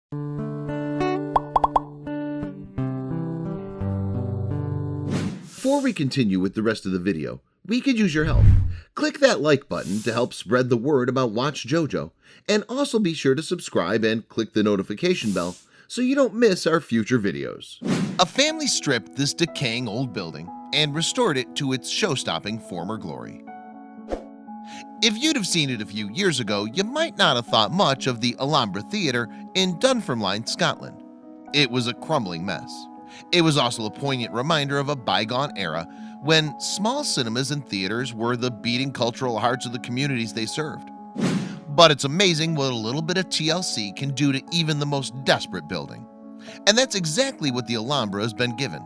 Before we continue with the rest of the video, we could use your help. Click that like button to help spread the word about watchJojo, and also be sure to subscribe and click the notification bell so you don't miss our future videos. A family stripped this decaying old building and restored it to its show-stopping former glory. If you'd have seen it a few years ago, you might not have thought much of the Alhambra Theatre in Dunfermline, Scotland. It was a crumbling mess. It was also a poignant reminder of a bygone era when small cinemas and theaters were the beating cultural hearts of the communities they served. But it's amazing what a little bit of TLC can do to even the most desperate building. And that's exactly what the Alhambra has been given.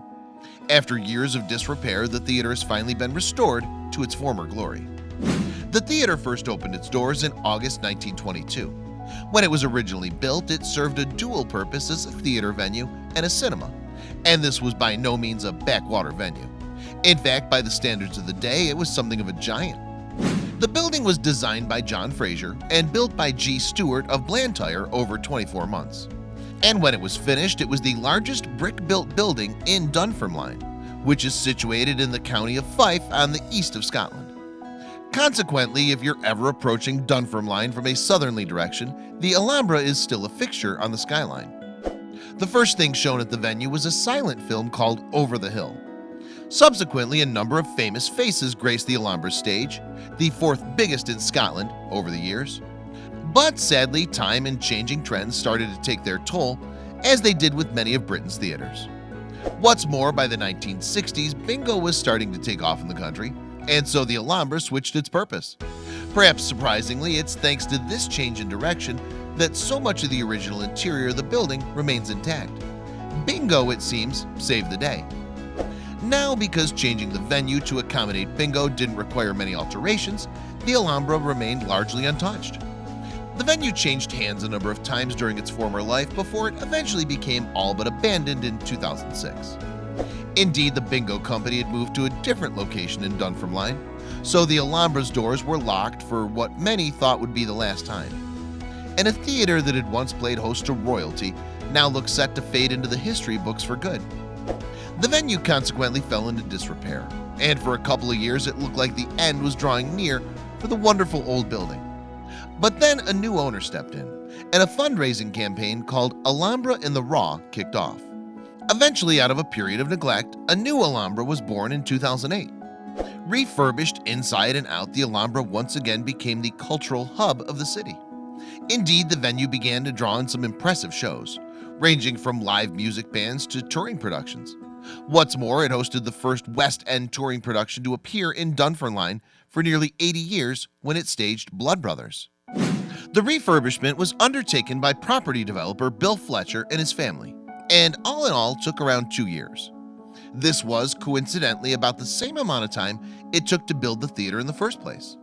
After years of disrepair, the theater has finally been restored to its former glory. The theater first opened its doors in August 1922. When it was originally built, it served a dual purpose as a theater venue and a cinema. And this was by no means a backwater venue. In fact, by the standards of the day, it was something of a giant. The building was designed by John Fraser and built by G. Stewart of Blantyre over 24 months. And when it was finished, it was the largest brick-built building in Dunfermline, which is situated in the county of Fife on the east of Scotland. Consequently, if you're ever approaching Dunfermline from a southerly direction, the Alhambra is still a fixture on the skyline. The first thing shown at the venue was a silent film called Over the Hill. Subsequently, a number of famous faces graced the Alhambra stage, the fourth biggest in Scotland over the years. But sadly, time and changing trends started to take their toll, as they did with many of Britain's theaters. What's more, by the 1960s, bingo was starting to take off in the country, and so the Alhambra switched its purpose. Perhaps surprisingly, it's thanks to this change in direction that so much of the original interior of the building remains intact. Bingo, it seems, saved the day. Now, because changing the venue to accommodate bingo didn't require many alterations, the Alhambra remained largely untouched. The venue changed hands a number of times during its former life before it eventually became all but abandoned in 2006. Indeed, the bingo company had moved to a different location in Dunfermline, so the Alhambra's doors were locked for what many thought would be the last time. And a theater that had once played host to royalty now looks set to fade into the history books for good. The venue consequently fell into disrepair, and for a couple of years it looked like the end was drawing near for the wonderful old building. But then a new owner stepped in, and a fundraising campaign called Alhambra in the Raw kicked off. Eventually, out of a period of neglect, a new Alhambra was born in 2008. Refurbished inside and out, the Alhambra once again became the cultural hub of the city. Indeed, the venue began to draw in some impressive shows, ranging from live music bands to touring productions. What's more, it hosted the first West End touring production to appear in Dunfermline for nearly 80 years when it staged Blood Brothers. The refurbishment was undertaken by property developer Bill Fletcher and his family, and all in all took around 2 years. This was, coincidentally, about the same amount of time it took to build the theater in the first place.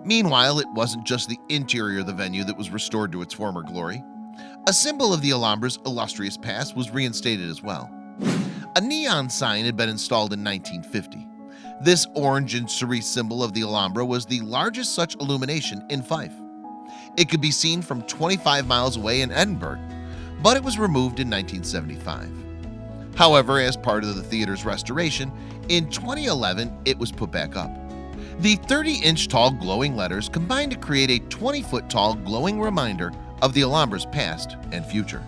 Meanwhile, it wasn't just the interior of the venue that was restored to its former glory. A symbol of the Alhambra's illustrious past was reinstated as well. A neon sign had been installed in 1950. This orange and cerise symbol of the Alhambra was the largest such illumination in Fife. It could be seen from 25 miles away in Edinburgh, but it was removed in 1975. However, as part of the theater's restoration, in 2011 it was put back up. The 30-inch tall glowing letters combined to create a 20-foot tall glowing reminder of the Alhambra's past and future.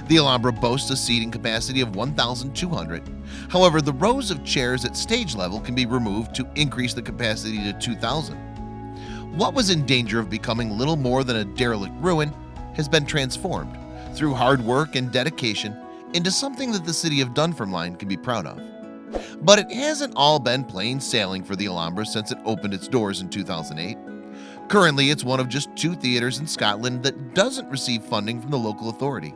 The Alhambra boasts a seating capacity of 1,200. However, the rows of chairs at stage level can be removed to increase the capacity to 2,000. What was in danger of becoming little more than a derelict ruin has been transformed, through hard work and dedication, into something that the city of Dunfermline can be proud of. But it hasn't all been plain sailing for the Alhambra since it opened its doors in 2008. Currently, it's one of just 2 theaters in Scotland that doesn't receive funding from the local authority,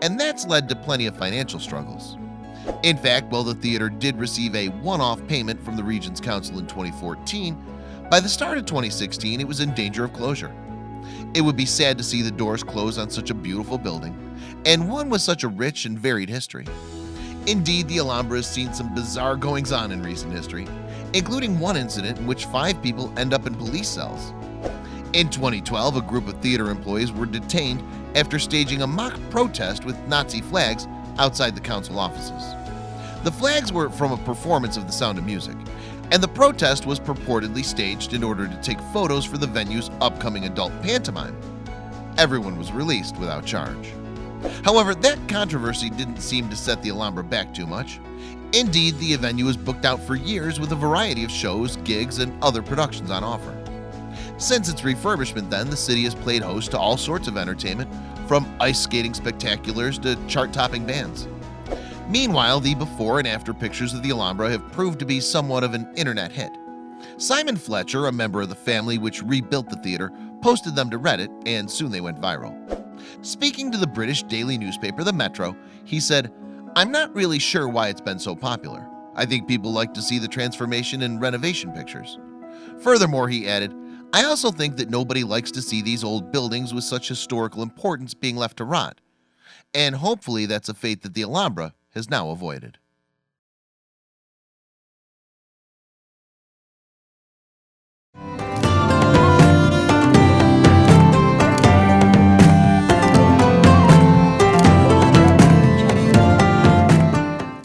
and that's led to plenty of financial struggles. In fact, while the theater did receive a one-off payment from the Region's Council in 2014, by the start of 2016 it was in danger of closure. It would be sad to see the doors close on such a beautiful building, and one with such a rich and varied history. Indeed, the Alhambra has seen some bizarre goings-on in recent history, including one incident in which 5 people end up in police cells. In 2012, a group of theater employees were detained after staging a mock protest with Nazi flags outside the council offices. The flags were from a performance of The Sound of Music, and the protest was purportedly staged in order to take photos for the venue's upcoming adult pantomime. Everyone was released without charge. However, that controversy didn't seem to set the Alhambra back too much. Indeed, the venue was booked out for years with a variety of shows, gigs, and other productions on offer. Since its refurbishment then, the city has played host to all sorts of entertainment, from ice skating spectaculars to chart-topping bands. Meanwhile, the before and after pictures of the Alhambra have proved to be somewhat of an internet hit. Simon Fletcher, a member of the family which rebuilt the theater, posted them to Reddit, and soon they went viral. Speaking to the British daily newspaper The Metro, he said, "I'm not really sure why it's been so popular. I think people like to see the transformation and renovation pictures." Furthermore, he added, "I also think that nobody likes to see these old buildings with such historical importance being left to rot. And hopefully that's a fate that the Alhambra has now avoided."